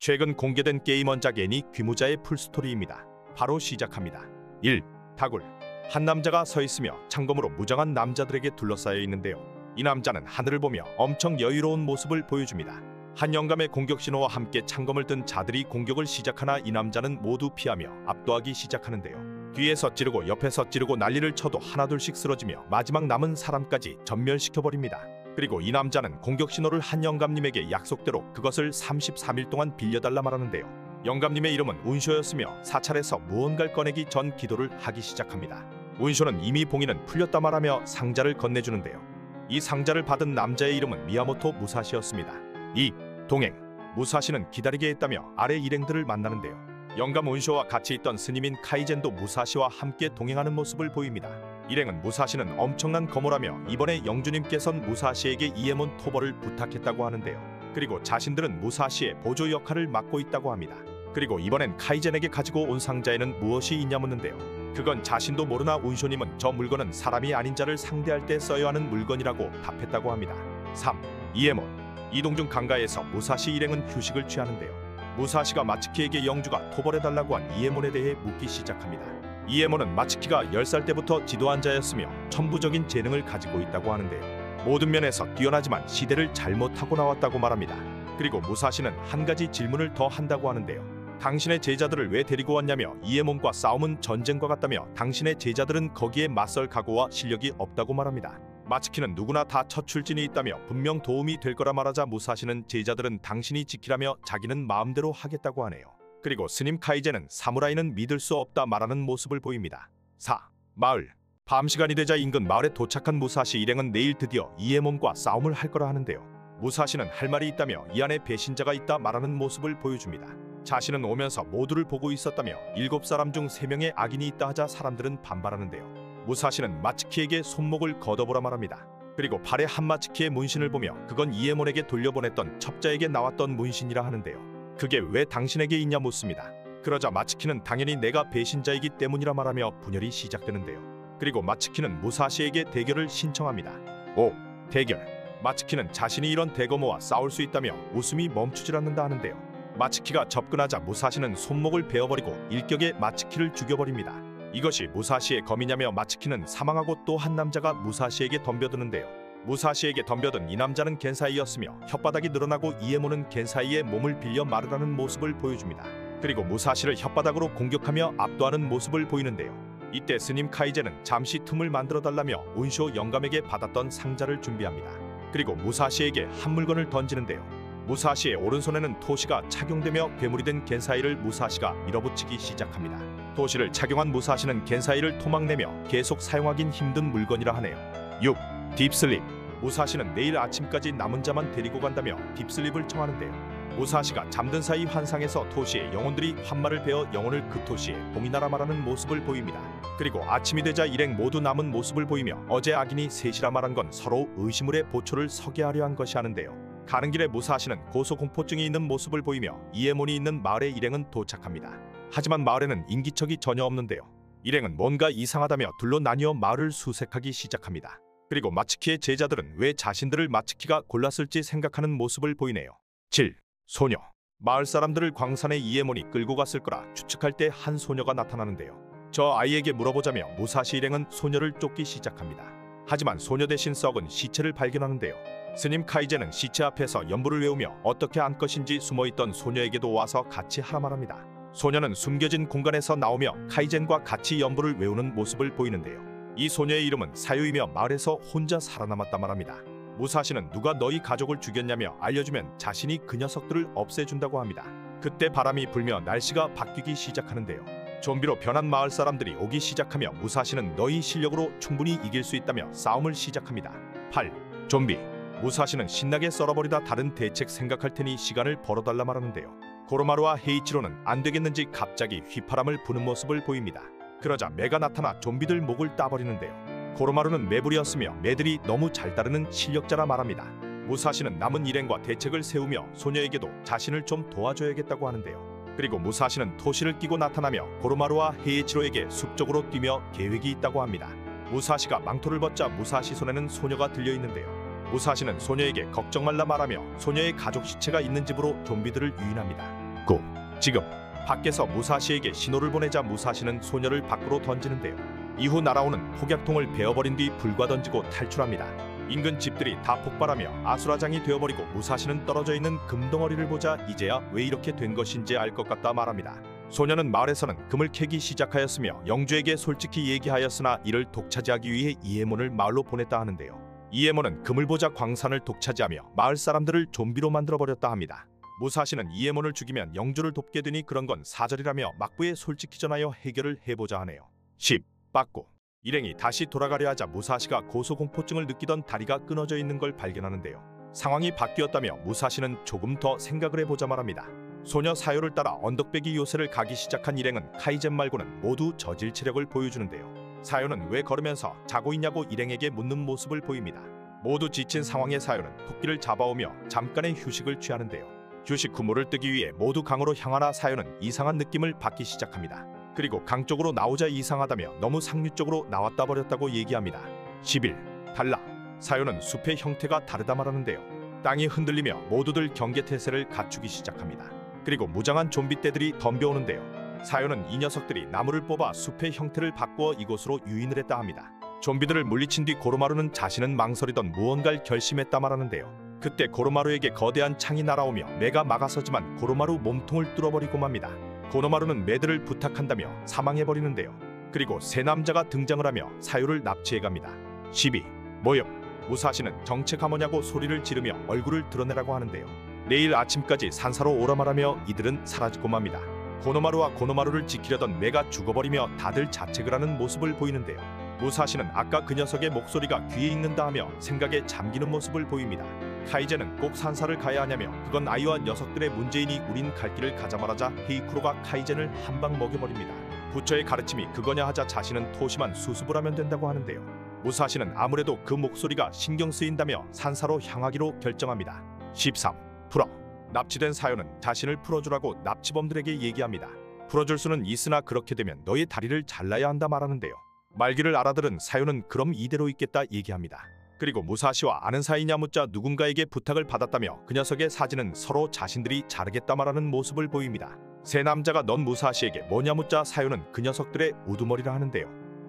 최근 공개된 게임 원작 애니 귀무자의 풀스토리입니다. 바로 시작합니다. 1. 다굴. 한 남자가 서 있으며 창검으로 무장한 남자들에게 둘러싸여 있는데요. 이 남자는 하늘을 보며 엄청 여유로운 모습을 보여줍니다. 한 영감의 공격 신호와 함께 창검을 든 자들이 공격을 시작하나 이 남자는 모두 피하며 압도하기 시작하는데요. 뒤에서 찌르고 옆에서 찌르고 난리를 쳐도 하나둘씩 쓰러지며 마지막 남은 사람까지 전멸시켜버립니다. 그리고 이 남자는 공격 신호를 한 영감님에게 약속대로 그것을 33일 동안 빌려달라 말하는데요. 영감님의 이름은 운쇼였으며 사찰에서 무언가를 꺼내기 전 기도를 하기 시작합니다. 운쇼는 이미 봉인은 풀렸다 말하며 상자를 건네주는데요. 이 상자를 받은 남자의 이름은 미야모토 무사시였습니다. 2. 동행. 무사시는 기다리게 했다며 아래 일행들을 만나는데요. 영감 운쇼와 같이 있던 스님인 카이젠도 무사시와 함께 동행하는 모습을 보입니다. 일행은 무사시는 엄청난 거모라며 이번에 영주님께선 무사시에게 이에몬 토벌을 부탁했다고 하는데요. 그리고 자신들은 무사시의 보조 역할을 맡고 있다고 합니다. 그리고 이번엔 카이젠에게 가지고 온 상자에는 무엇이 있냐 묻는데요. 그건 자신도 모르나 운쇼님은 저 물건은 사람이 아닌 자를 상대할 때 써야 하는 물건이라고 답했다고 합니다. 3. 이에몬. 이동 중 강가에서 무사시 일행은 휴식을 취하는데요. 무사시가 마츠키에게 영주가 토벌해달라고 한 이에몬에 대해 묻기 시작합니다. 이에몬은 마츠키가 10살 때부터 지도한 자였으며 천부적인 재능을 가지고 있다고 하는데요. 모든 면에서 뛰어나지만 시대를 잘못 타고 나왔다고 말합니다. 그리고 무사시는 한 가지 질문을 더 한다고 하는데요. 당신의 제자들을 왜 데리고 왔냐며 이에몬과 싸움은 전쟁과 같다며 당신의 제자들은 거기에 맞설 각오와 실력이 없다고 말합니다. 마츠키는 누구나 다 첫 출진이 있다며 분명 도움이 될 거라 말하자 무사시는 제자들은 당신이 지키라며 자기는 마음대로 하겠다고 하네요. 그리고 스님 카이제는 사무라이는 믿을 수 없다 말하는 모습을 보입니다. 4. 마을. 밤 시간이 되자 인근 마을에 도착한 무사시 일행은 내일 드디어 이에몬과 싸움을 할 거라 하는데요. 무사시는 할 말이 있다며 이 안에 배신자가 있다 말하는 모습을 보여줍니다. 자신은 오면서 모두를 보고 있었다며 7사람 중 3명의 악인이 있다 하자 사람들은 반발하는데요. 무사시는 마츠키에게 손목을 걷어보라 말합니다. 그리고 팔에 한 마츠키의 문신을 보며 그건 이에몬에게 돌려보냈던 첩자에게 나왔던 문신이라 하는데요. 그게 왜 당신에게 있냐 묻습니다. 그러자 마츠키는 당연히 내가 배신자이기 때문이라 말하며 분열이 시작되는데요. 그리고 마츠키는 무사시에게 대결을 신청합니다. 5. 대결. 마츠키는 자신이 이런 대거모와 싸울 수 있다며 웃음이 멈추질 않는다 하는데요. 마츠키가 접근하자 무사시는 손목을 베어버리고 일격에 마츠키를 죽여버립니다. 이것이 무사시의 검이냐며 마츠키는 사망하고 또 한 남자가 무사시에게 덤벼드는데요. 무사시에게 덤벼든 이 남자는 겐사이였으며 혓바닥이 늘어나고 이에몬은 겐사이의 몸을 빌려 마르라는 모습을 보여줍니다. 그리고 무사시를 혓바닥으로 공격하며 압도하는 모습을 보이는데요. 이때 스님 카이제는 잠시 틈을 만들어달라며 운쇼 영감에게 받았던 상자를 준비합니다. 그리고 무사시에게 한 물건을 던지는데요. 무사시의 오른손에는 토시가 착용되며 괴물이 된 겐사이를 무사시가 밀어붙이기 시작합니다. 토시를 착용한 무사시는 겐사이를 토막내며 계속 사용하긴 힘든 물건이라 하네요. 6. 딥슬립. 무사시는 내일 아침까지 남은 자만 데리고 간다며 딥슬립을 청하는데요. 무사시가 잠든 사이 환상에서 토시의 영혼들이 환마를 베어 영혼을 그 토시에 봉인하라 말하는 모습을 보입니다. 그리고 아침이 되자 일행 모두 남은 모습을 보이며 어제 악인이 셋이라 말한 건 서로 의심물의 보초를 서게 하려 한 것이 하는데요. 가는 길에 무사시는 고소공포증이 있는 모습을 보이며 이에몬이 있는 마을에 일행은 도착합니다. 하지만 마을에는 인기척이 전혀 없는데요. 일행은 뭔가 이상하다며 둘로 나뉘어 마을을 수색하기 시작합니다. 그리고 마츠키의 제자들은 왜 자신들을 마츠키가 골랐을지 생각하는 모습을 보이네요. 7. 소녀. 마을 사람들을 광산에 이에몬이 끌고 갔을 거라 추측할 때 한 소녀가 나타나는데요. 저 아이에게 물어보자며 무사시 일행은 소녀를 쫓기 시작합니다. 하지만 소녀 대신 썩은 시체를 발견하는데요. 스님 카이제는 시체 앞에서 연부를 외우며 어떻게 안 것인지 숨어있던 소녀에게도 와서 같이 하라 말합니다. 소녀는 숨겨진 공간에서 나오며 카이젠과 같이 연부를 외우는 모습을 보이는데요. 이 소녀의 이름은 사유이며 마을에서 혼자 살아남았다 말합니다. 무사시는 누가 너희 가족을 죽였냐며 알려주면 자신이 그 녀석들을 없애준다고 합니다. 그때 바람이 불며 날씨가 바뀌기 시작하는데요. 좀비로 변한 마을 사람들이 오기 시작하며 무사시는 너희 실력으로 충분히 이길 수 있다며 싸움을 시작합니다. 8. 좀비. 무사시는 신나게 썰어버리다 다른 대책 생각할 테니 시간을 벌어달라 말하는데요. 고로마루와 헤이치로는 안 되겠는지 갑자기 휘파람을 부는 모습을 보입니다. 그러자 매가 나타나 좀비들 목을 따버리는데요. 고로마루는 매불이었으며 매들이 너무 잘 따르는 실력자라 말합니다. 무사시는 남은 일행과 대책을 세우며 소녀에게도 자신을 좀 도와줘야겠다고 하는데요. 그리고 무사시는 토시를 끼고 나타나며 고로마루와 헤이치로에게 숲 쪽으로 뛰며 계획이 있다고 합니다. 무사시가 망토를 벗자 무사시 손에는 소녀가 들려있는데요. 무사시는 소녀에게 걱정 말라 말하며 소녀의 가족 시체가 있는 집으로 좀비들을 유인합니다. 9. 지금 밖에서 무사시에게 신호를 보내자 무사시는 소녀를 밖으로 던지는데요. 이후 날아오는 폭약통을 베어버린 뒤 불과 던지고 탈출합니다. 인근 집들이 다 폭발하며 아수라장이 되어버리고 무사시는 떨어져 있는 금덩어리를 보자 이제야 왜 이렇게 된 것인지 알 것 같다 말합니다. 소녀는 마을에서는 금을 캐기 시작하였으며 영주에게 솔직히 얘기하였으나 이를 독차지하기 위해 이에몬을 마을로 보냈다 하는데요. 이에몬은 금을 보자 광산을 독차지하며 마을 사람들을 좀비로 만들어버렸다 합니다. 무사시는 이에몬을 죽이면 영주를 돕게 되니 그런 건 사절이라며 막부에 솔직히 전하여 해결을 해보자 하네요. 10. 빠꾸. 일행이 다시 돌아가려 하자 무사시가 고소공포증을 느끼던 다리가 끊어져 있는 걸 발견하는데요. 상황이 바뀌었다며 무사시는 조금 더 생각을 해보자 말합니다. 소녀 사요를 따라 언덕배기 요새를 가기 시작한 일행은 카이젠 말고는 모두 저질 체력을 보여주는데요. 사요는 왜 걸으면서 자고 있냐고 일행에게 묻는 모습을 보입니다. 모두 지친 상황의 사요는 토끼를 잡아오며 잠깐의 휴식을 취하는데요. 휴식 후 물을 뜨기 위해 모두 강으로 향하나 사요는 이상한 느낌을 받기 시작합니다. 그리고 강 쪽으로 나오자 이상하다며 너무 상류 쪽으로 나왔다 버렸다고 얘기합니다. 11. 달라. 사요는 숲의 형태가 다르다 말하는데요. 땅이 흔들리며 모두들 경계태세를 갖추기 시작합니다. 그리고 무장한 좀비 떼들이 덤벼오는데요. 사요는 이 녀석들이 나무를 뽑아 숲의 형태를 바꾸어 이곳으로 유인을 했다 합니다. 좀비들을 물리친 뒤 고로마루는 자신은 망설이던 무언가를 결심했다 말하는데요. 그때 고로마루에게 거대한 창이 날아오며 매가 막아서지만 고로마루 몸통을 뚫어버리고 맙니다. 고노마루는 매들을 부탁한다며 사망해버리는데요. 그리고 세 남자가 등장을 하며 사요를 납치해갑니다. 12. 모욕. 무사시는 정체가 뭐냐고 소리를 지르며 얼굴을 드러내라고 하는데요. 내일 아침까지 산사로 오라 말하며 이들은 사라지고 맙니다. 고노마루와 고노마루를 지키려던 매가 죽어버리며 다들 자책을 하는 모습을 보이는데요. 무사시는 아까 그 녀석의 목소리가 귀에 익는다 하며 생각에 잠기는 모습을 보입니다. 카이제는 꼭 산사를 가야 하냐며 그건 아이와 녀석들의 문제이니 우린 갈 길을 가자 말하자 헤이쿠로가 카이젠을 한 방 먹여버립니다. 부처의 가르침이 그거냐 하자 자신은 토심한 수습을 하면 된다고 하는데요. 무사시는 아무래도 그 목소리가 신경 쓰인다며 산사로 향하기로 결정합니다. 13. 풀어. 납치된 사요는 자신을 풀어주라고 납치범들에게 얘기합니다. 풀어줄 수는 있으나 그렇게 되면 너의 다리를 잘라야 한다 말하는데요. 말귀를 알아들은 사요는 그럼 이대로 있겠다 얘기합니다. 그리고 무사시와 아는 사이냐 묻자 누군가에게 부탁을 받았다며 그 녀석의 사진은 서로 자신들이 자르겠다 말하는 모습을 보입니다. 세 남자가 넌 무사시에게 뭐냐 묻자 사요는 그 녀석들의 우두머리라 하는데요.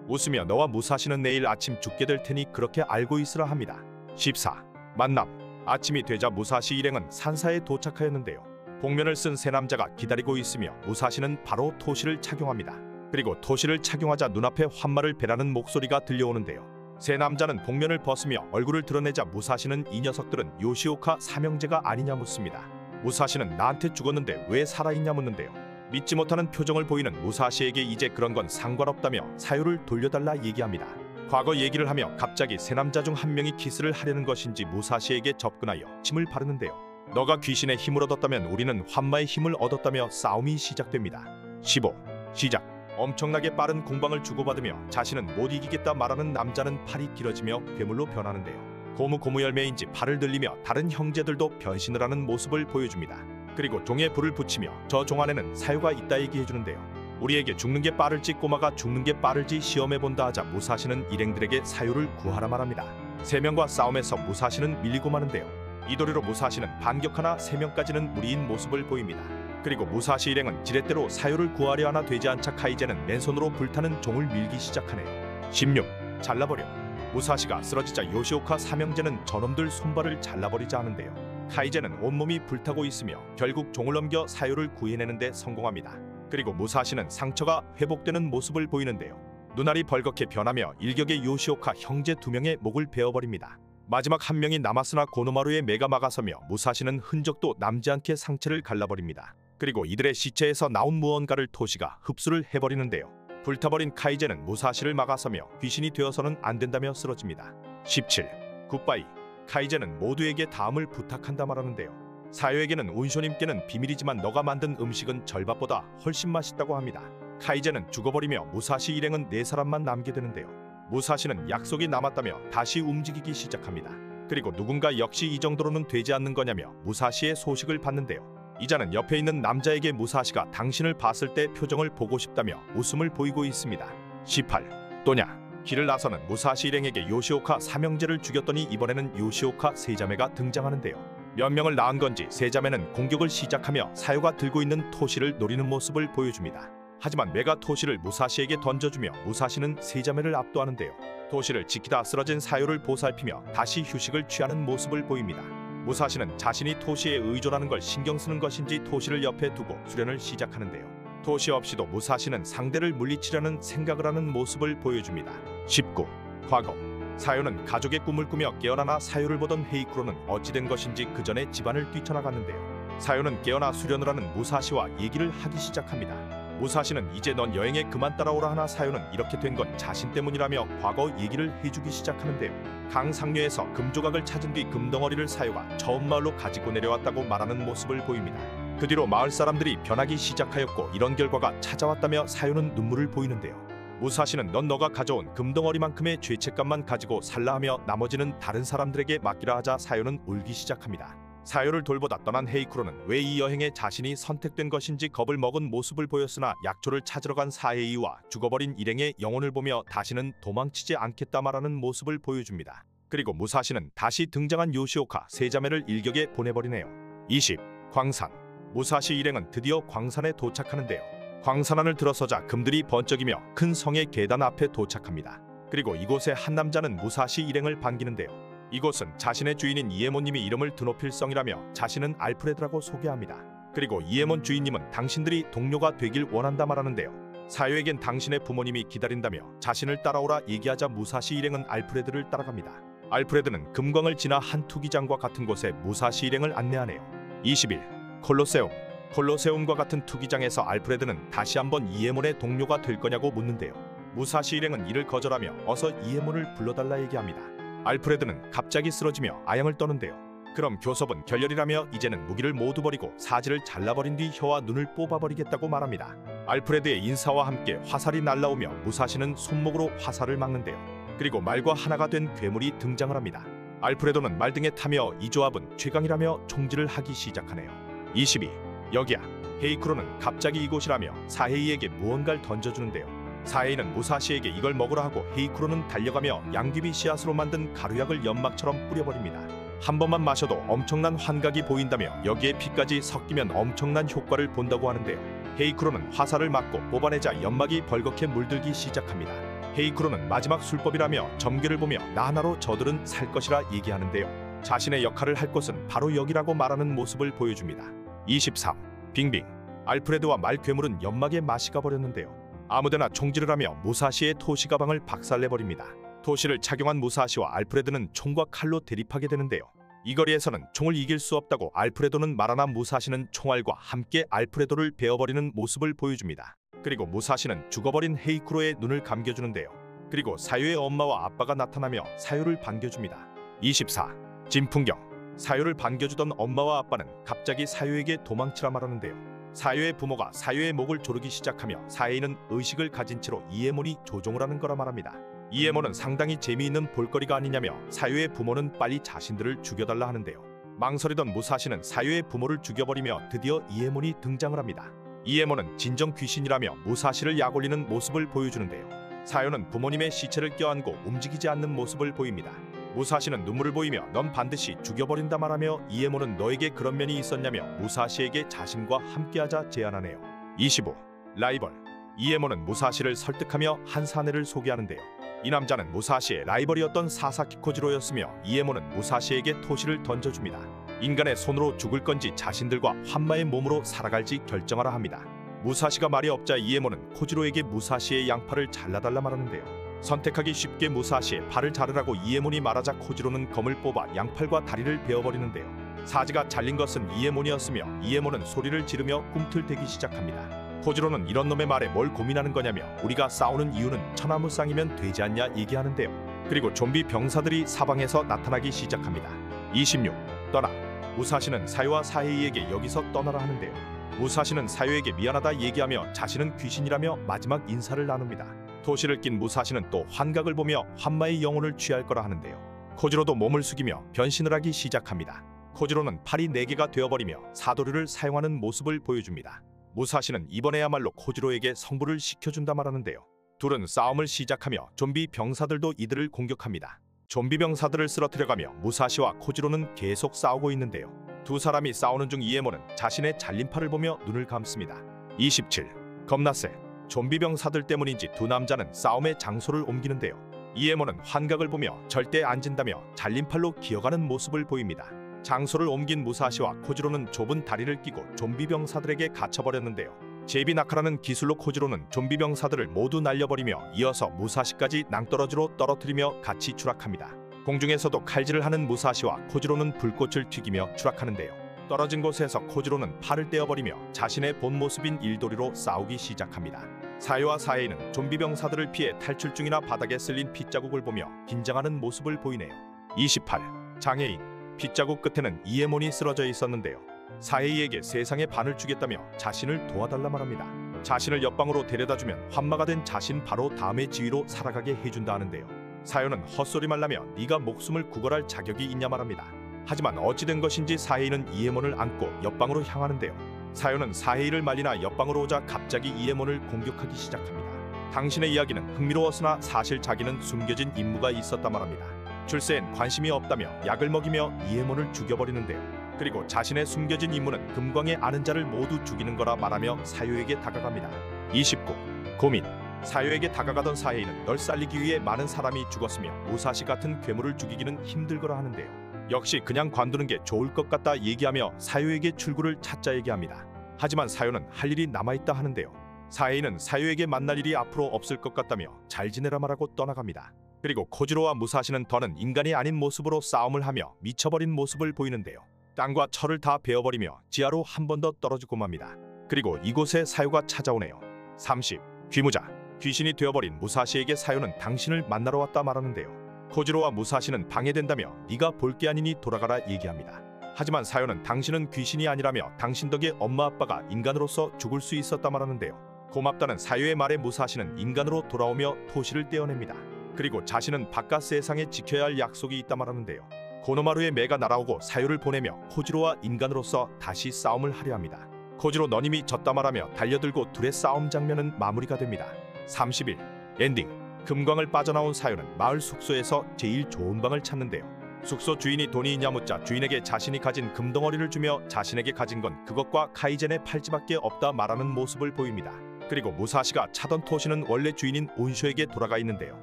웃으며 너와 무사시는 내일 아침 죽게 될 테니 그렇게 알고 있으라 합니다. 14. 만남. 아침이 되자 무사시 일행은 산사에 도착하였는데요. 복면을 쓴 세 남자가 기다리고 있으며 무사시는 바로 토시를 착용합니다. 그리고 토시를 착용하자 눈앞에 환마를 베라는 목소리가 들려오는데요. 세 남자는 복면을 벗으며 얼굴을 드러내자 무사시는 이 녀석들은 요시오카 삼형제가 아니냐 묻습니다. 무사시는 나한테 죽었는데 왜 살아있냐 묻는데요. 믿지 못하는 표정을 보이는 무사시에게 이제 그런 건 상관없다며 사유를 돌려달라 얘기합니다. 과거 얘기를 하며 갑자기 세 남자 중 한 명이 키스를 하려는 것인지 무사시에게 접근하여 침을 바르는데요. 너가 귀신의 힘을 얻었다면 우리는 환마의 힘을 얻었다며 싸움이 시작됩니다. 15. 시작. 엄청나게 빠른 공방을 주고받으며 자신은 못 이기겠다 말하는 남자는 팔이 길어지며 괴물로 변하는데요. 고무 열매인지 팔을 들리며 다른 형제들도 변신을 하는 모습을 보여줍니다. 그리고 종에 불을 붙이며 저 종 안에는 사유가 있다 얘기해주는데요. 우리에게 죽는 게 빠를지 꼬마가 죽는 게 빠를지 시험해본다 하자 무사시는 일행들에게 사유를 구하라 말합니다. 세 명과 싸움에서 무사시는 밀리고 마는데요. 이 도리로 무사시는 반격하나 세 명까지는 무리인 모습을 보입니다. 그리고 무사시 일행은 지렛대로 사유를 구하려 하나 되지 않자 카이제는 맨손으로 불타는 종을 밀기 시작하네요. 16. 잘라버려. 무사시가 쓰러지자 요시오카 삼형제는 저놈들 손발을 잘라버리자 하는데요. 카이제는 온몸이 불타고 있으며 결국 종을 넘겨 사유를 구해내는데 성공합니다. 그리고 무사시는 상처가 회복되는 모습을 보이는데요. 눈알이 벌겋게 변하며 일격의 요시오카 형제 2명의 목을 베어버립니다. 마지막 한 명이 남았으나 고노마루의 매가 막아서며 무사시는 흔적도 남지 않게 상체를 갈라버립니다. 그리고 이들의 시체에서 나온 무언가를 토시가 흡수를 해버리는데요. 불타버린 카이제는 무사시를 막아서며 귀신이 되어서는 안 된다며 쓰러집니다. 17. 굿바이. 카이제는 모두에게 다음을 부탁한다 말하는데요. 사요에게는 운쇼님께는 비밀이지만 너가 만든 음식은 절밥보다 훨씬 맛있다고 합니다. 카이제는 죽어버리며 무사시 일행은 4사람만 남게 되는데요. 무사시는 약속이 남았다며 다시 움직이기 시작합니다. 그리고 누군가 역시 이 정도로는 되지 않는 거냐며 무사시의 소식을 받는데요. 이자는 옆에 있는 남자에게 무사시가 당신을 봤을 때 표정을 보고 싶다며 웃음을 보이고 있습니다. 18. 또냐. 길을 나서는 무사시 일행에게 요시오카 삼형제를 죽였더니 이번에는 요시오카 세자매가 등장하는데요. 몇 명을 낳은 건지 세 자매는 공격을 시작하며 사요가 들고 있는 토시를 노리는 모습을 보여줍니다. 하지만 메가 토시를 무사시에게 던져주며 무사시는 세 자매를 압도하는데요. 토시를 지키다 쓰러진 사요를 보살피며 다시 휴식을 취하는 모습을 보입니다. 무사시는 자신이 토시에 의존하는 걸 신경 쓰는 것인지 토시를 옆에 두고 수련을 시작하는데요. 토시 없이도 무사시는 상대를 물리치려는 생각을 하는 모습을 보여줍니다. 19. 과거. 사요는 가족의 꿈을 꾸며 깨어나나 사요를 보던 헤이쿠로는 어찌된 것인지 그 전에 집안을 뛰쳐나갔는데요. 사요는 깨어나 수련을 하는 무사시와 얘기를 하기 시작합니다. 무사시는 이제 넌 여행에 그만 따라오라 하나 사요는 이렇게 된 건 자신 때문이라며 과거 얘기를 해주기 시작하는데요. 강상류에서 금조각을 찾은 뒤 금덩어리를 사요가 처음 마을로 가지고 내려왔다고 말하는 모습을 보입니다. 그 뒤로 마을 사람들이 변하기 시작하였고 이런 결과가 찾아왔다며 사요는 눈물을 보이는데요. 무사시는 넌 너가 가져온 금덩어리만큼의 죄책감만 가지고 살라 하며 나머지는 다른 사람들에게 맡기라 하자 사요는 울기 시작합니다. 사요를 돌보다 떠난 헤이쿠로는 왜 이 여행에 자신이 선택된 것인지 겁을 먹은 모습을 보였으나 약초를 찾으러 간 사헤이와 죽어버린 일행의 영혼을 보며 다시는 도망치지 않겠다 말하는 모습을 보여줍니다. 그리고 무사시는 다시 등장한 요시오카 세 자매를 일격에 보내버리네요. 20. 광산. 무사시 일행은 드디어 광산에 도착하는데요. 광산안을 들어서자 금들이 번쩍이며 큰 성의 계단 앞에 도착합니다. 그리고 이곳에 한 남자는 무사시 일행을 반기는데요. 이곳은 자신의 주인인 이에몬님이 이름을 드높일 성이라며 자신은 알프레드라고 소개합니다. 그리고 이에몬 주인님은 당신들이 동료가 되길 원한다 말하는데요. 사요에겐 당신의 부모님이 기다린다며 자신을 따라오라 얘기하자 무사시 일행은 알프레드를 따라갑니다. 알프레드는 금광을 지나 한 투기장과 같은 곳에 무사시 일행을 안내하네요. 21. 콜로세움. 콜로세움과 같은 투기장에서 알프레드는 다시 한번 이에몬의 동료가 될 거냐고 묻는데요. 무사시 일행은 이를 거절하며 어서 이에몬을 불러달라 얘기합니다. 알프레드는 갑자기 쓰러지며 아양을 떠는데요. 그럼 교섭은 결렬이라며 이제는 무기를 모두 버리고 사지를 잘라버린 뒤 혀와 눈을 뽑아버리겠다고 말합니다. 알프레드의 인사와 함께 화살이 날라오며 무사시는 손목으로 화살을 막는데요. 그리고 말과 하나가 된 괴물이 등장을 합니다. 알프레도는 말등에 타며 이 조합은 최강이라며 총질을 하기 시작하네요. 22. 여기야. 헤이쿠로는 갑자기 이곳이라며 사헤이에게 무언가를 던져주는데요. 사헤이는 무사시에게 이걸 먹으라 하고 헤이쿠로는 달려가며 양귀비 씨앗으로 만든 가루약을 연막처럼 뿌려버립니다. 한 번만 마셔도 엄청난 환각이 보인다며 여기에 피까지 섞이면 엄청난 효과를 본다고 하는데요. 헤이쿠로는 화살을 맞고 뽑아내자 연막이 벌겋게 물들기 시작합니다. 헤이쿠로는 마지막 술법이라며 점괘를 보며 나 하나로 저들은 살 것이라 얘기하는데요. 자신의 역할을 할 곳은 바로 여기라고 말하는 모습을 보여줍니다. 23. 빙빙. 알프레드와 말괴물은 연막에 마시가 버렸는데요. 아무데나 총질을 하며 무사시의 토시 가방을 박살내버립니다. 토시를 착용한 무사시와 알프레드는 총과 칼로 대립하게 되는데요. 이 거리에서는 총을 이길 수 없다고 알프레도는 말하나 무사시는 총알과 함께 알프레도를 베어버리는 모습을 보여줍니다. 그리고 무사시는 죽어버린 헤이쿠로의 눈을 감겨주는데요. 그리고 사요의 엄마와 아빠가 나타나며 사요를 반겨줍니다. 24. 진풍경. 사요를 반겨주던 엄마와 아빠는 갑자기 사요에게 도망치라 말하는데요. 사요의 부모가 사요의 목을 조르기 시작하며 사헤이는 의식을 가진 채로 이에몬이 조종을 하는 거라 말합니다. 이에몬은 상당히 재미있는 볼거리가 아니냐며 사요의 부모는 빨리 자신들을 죽여달라 하는데요. 망설이던 무사시는 사요의 부모를 죽여버리며 드디어 이에몬이 등장을 합니다. 이에몬은 진정 귀신이라며 무사시를 약올리는 모습을 보여주는데요. 사요는 부모님의 시체를 껴안고 움직이지 않는 모습을 보입니다. 무사시는 눈물을 보이며 넌 반드시 죽여버린다 말하며 이에몬은 너에게 그런 면이 있었냐며 무사시에게 자신과 함께하자 제안하네요. 25. 라이벌. 이에몬은 무사시를 설득하며 한 사내를 소개하는데요. 이 남자는 무사시의 라이벌이었던 사사키 코지로였으며 이에몬은 무사시에게 토시를 던져줍니다. 인간의 손으로 죽을 건지 자신들과 환마의 몸으로 살아갈지 결정하라 합니다. 무사시가 말이 없자 이에몬은 코지로에게 무사시의 양팔을 잘라달라 말하는데요. 선택하기 쉽게 무사시의 팔을 자르라고 이에몬이 말하자 코지로는 검을 뽑아 양팔과 다리를 베어버리는데요. 사지가 잘린 것은 이에몬이었으며 이에몬은 소리를 지르며 꿈틀대기 시작합니다. 코지로는 이런 놈의 말에 뭘 고민하는 거냐며 우리가 싸우는 이유는 천하무쌍이면 되지 않냐 얘기하는데요. 그리고 좀비 병사들이 사방에서 나타나기 시작합니다. 26. 떠나. 무사시는 사요와 사헤이에게 여기서 떠나라 하는데요. 무사시는 사요에게 미안하다 얘기하며 자신은 귀신이라며 마지막 인사를 나눕니다. 토시를 낀 무사시는 또 환각을 보며 환마의 영혼을 취할 거라 하는데요. 코지로도 몸을 숙이며 변신을 하기 시작합니다. 코지로는 팔이 4개가 되어버리며 사도류를 사용하는 모습을 보여줍니다. 무사시는 이번에야말로 코지로에게 성불을 시켜준다 말하는데요. 둘은 싸움을 시작하며 좀비 병사들도 이들을 공격합니다. 좀비병사들을 쓰러뜨려가며 무사시와 코지로는 계속 싸우고 있는데요. 두 사람이 싸우는 중 이에모는 자신의 잘린 팔을 보며 눈을 감습니다. 27. 겁나세. 좀비병사들 때문인지 두 남자는 싸움의 장소를 옮기는데요. 이에모는 환각을 보며 절대 안 진다며 잘린 팔로 기어가는 모습을 보입니다. 장소를 옮긴 무사시와 코지로는 좁은 다리를 끼고 좀비병사들에게 갇혀버렸는데요. 제비나카라는 기술로 코지로는 좀비병사들을 모두 날려버리며 이어서 무사시까지 낭떠러지로 떨어뜨리며 같이 추락합니다. 공중에서도 칼질을 하는 무사시와 코지로는 불꽃을 튀기며 추락하는데요. 떨어진 곳에서 코지로는 팔을 떼어버리며 자신의 본 모습인 일도리로 싸우기 시작합니다. 사요와 사에이는 좀비병사들을 피해 탈출 중이나 바닥에 쓸린 핏자국을 보며 긴장하는 모습을 보이네요. 28. 장애인. 핏자국 끝에는 이에몬이 쓰러져 있었는데요. 사에이에게 세상의 반을 주겠다며 자신을 도와달라 말합니다. 자신을 옆방으로 데려다주면 환마가 된 자신 바로 다음의 지위로 살아가게 해준다 하는데요. 사요는 헛소리 말라며 네가 목숨을 구걸할 자격이 있냐 말합니다. 하지만 어찌된 것인지 사에이는 이에몬을 안고 옆방으로 향하는데요. 사요는 사에이를 말리나 옆방으로 오자 갑자기 이에몬을 공격하기 시작합니다. 당신의 이야기는 흥미로웠으나 사실 자기는 숨겨진 임무가 있었다 말합니다. 출세엔 관심이 없다며 약을 먹이며 이에몬을 죽여버리는데요. 그리고 자신의 숨겨진 임무는 금광의 아는 자를 모두 죽이는 거라 말하며 사요에게 다가갑니다. 29. 고민. 사요에게 다가가던 사에이는 널 살리기 위해 많은 사람이 죽었으며 무사시 같은 괴물을 죽이기는 힘들거라 하는데요. 역시 그냥 관두는 게 좋을 것 같다 얘기하며 사요에게 출구를 찾자 얘기합니다. 하지만 사요는 할 일이 남아있다 하는데요. 사에이는 사요에게 만날 일이 앞으로 없을 것 같다며 잘 지내라 말하고 떠나갑니다. 그리고 코지로와 무사시는 더는 인간이 아닌 모습으로 싸움을 하며 미쳐버린 모습을 보이는데요. 땅과 철을 다 베어버리며 지하로 한 번 더 떨어지고 맙니다. 그리고 이곳에 사요가 찾아오네요. 30. 귀무자. 귀신이 되어버린 무사시에게 사요는 당신을 만나러 왔다 말하는데요. 코지로와 무사시는 방해된다며 네가 볼 게 아니니 돌아가라 얘기합니다. 하지만 사요는 당신은 귀신이 아니라며 당신 덕에 엄마 아빠가 인간으로서 죽을 수 있었다 말하는데요. 고맙다는 사요의 말에 무사시는 인간으로 돌아오며 토시를 떼어냅니다. 그리고 자신은 바깥 세상에 지켜야 할 약속이 있다 말하는데요. 고노마루의 매가 날아오고 사요를 보내며 코지로와 인간으로서 다시 싸움을 하려 합니다. 코지로 너님이 졌다 말하며 달려들고 둘의 싸움 장면은 마무리가 됩니다. 31. 엔딩. 금광을 빠져나온 사요는 마을 숙소에서 제일 좋은 방을 찾는데요. 숙소 주인이 돈이 있냐 묻자 주인에게 자신이 가진 금덩어리를 주며 자신에게 가진 건 그것과 카이젠의 팔찌밖에 없다 말하는 모습을 보입니다. 그리고 무사시가 차던 토시는 원래 주인인 운쇼에게 돌아가 있는데요.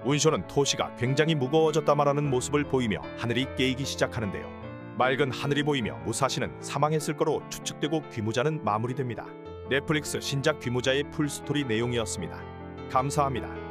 운쇼는 토시가 굉장히 무거워졌다 말하는 모습을 보이며 하늘이 깨이기 시작하는데요. 맑은 하늘이 보이며 무사시는 사망했을 거로 추측되고 귀무자는 마무리됩니다. 넷플릭스 신작 귀무자의 풀스토리 내용이었습니다. 감사합니다.